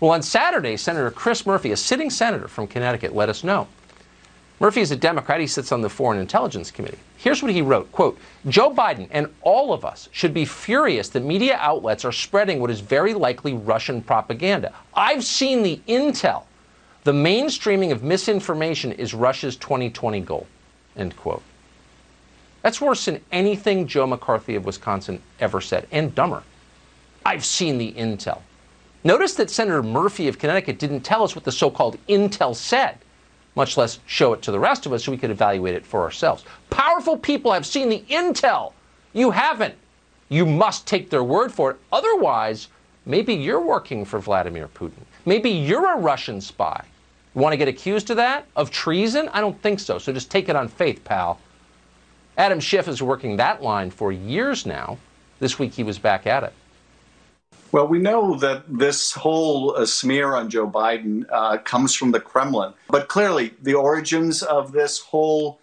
Well, on Saturday, Senator Chris Murphy, a sitting senator from Connecticut, let us know. Murphy is a Democrat. He sits on the Foreign Intelligence Committee. Here's what he wrote, quote, Joe Biden and all of us should be furious that media outlets are spreading what is very likely Russian propaganda. I've seen the intel. The mainstreaming of misinformation is Russia's 2020 goal, end quote. That's worse than anything Joe McCarthy of Wisconsin ever said, and dumber. I've seen the intel. Notice that Senator Murphy of Connecticut didn't tell us what the so-called intel said, much less show it to the rest of us so we could evaluate it for ourselves. Powerful people have seen the intel. You haven't. You must take their word for it. Otherwise, maybe you're working for Vladimir Putin. Maybe you're a Russian spy. You want to get accused of that? Of treason? I don't think so. So just take it on faith, pal. Adam Schiff is working that line for years now. This week he was back at it. Well, we know that this whole smear on Joe Biden comes from the Kremlin. But clearly, the origins of this whole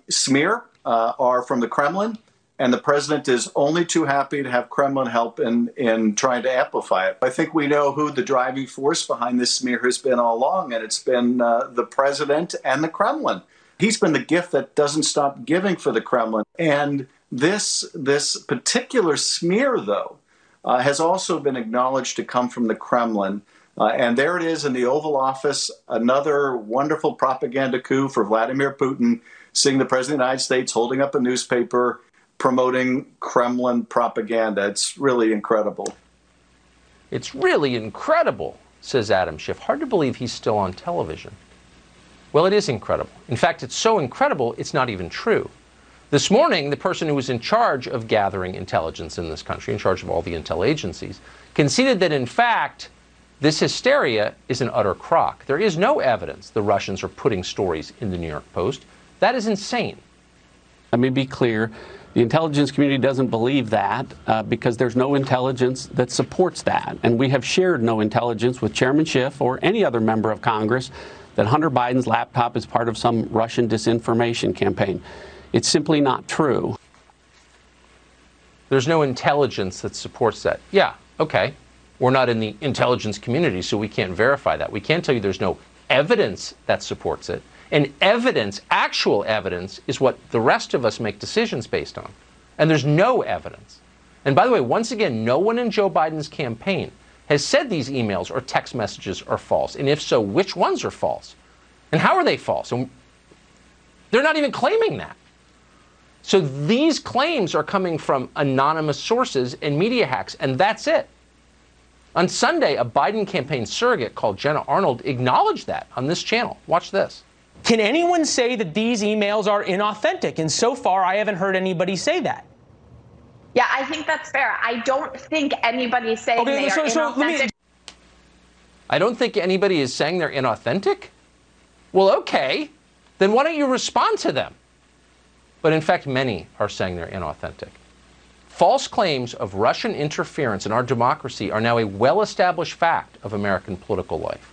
smear are from the Kremlin. And the president is only too happy to have Kremlin help in trying to amplify it. I think we know who the driving force behind this smear has been all along, and it's been the president and the Kremlin. He's been the gift that doesn't stop giving for the Kremlin. And this particular smear, though, has also been acknowledged to come from the Kremlin. And there it is in the Oval Office, another wonderful propaganda coup for Vladimir Putin, seeing the President of the United States holding up a newspaper promoting Kremlin propaganda. It's really incredible. It's really incredible, says Adam Schiff. Hard to believe he's still on television. Well, it is incredible. In fact, it's so incredible, it's not even true. This morning, the person who was in charge of gathering intelligence in this country, in charge of all the intel agencies, conceded that, in fact, this hysteria is an utter crock. There is no evidence the Russians are putting stories in the New York Post. That is insane. Let me be clear. The intelligence community doesn't believe that because there's no intelligence that supports that. And we have shared no intelligence with Chairman Schiff or any other member of Congress that Hunter Biden's laptop is part of some Russian disinformation campaign. It's simply not true. There's no intelligence that supports that. Yeah, okay. We're not in the intelligence community, so we can't verify that. We can't tell you there's no evidence that supports it. And evidence, actual evidence, is what the rest of us make decisions based on. And there's no evidence. And by the way, once again, no one in Joe Biden's campaign has said these emails or text messages are false. And if so, which ones are false? And how are they false? And they're not even claiming that. So these claims are coming from anonymous sources and media hacks, and that's it. On Sunday, a Biden campaign surrogate called Jenna Arnold acknowledged that on this channel. Watch this. Can anyone say that these emails are inauthentic? And so far, I haven't heard anybody say that. Yeah, I think that's fair. I don't think anybody's saying they are inauthentic. I don't think anybody is saying they're inauthentic? Well, okay. Then why don't you respond to them? But in fact, many are saying they're inauthentic. False claims of Russian interference in our democracy are now a well-established fact of American political life.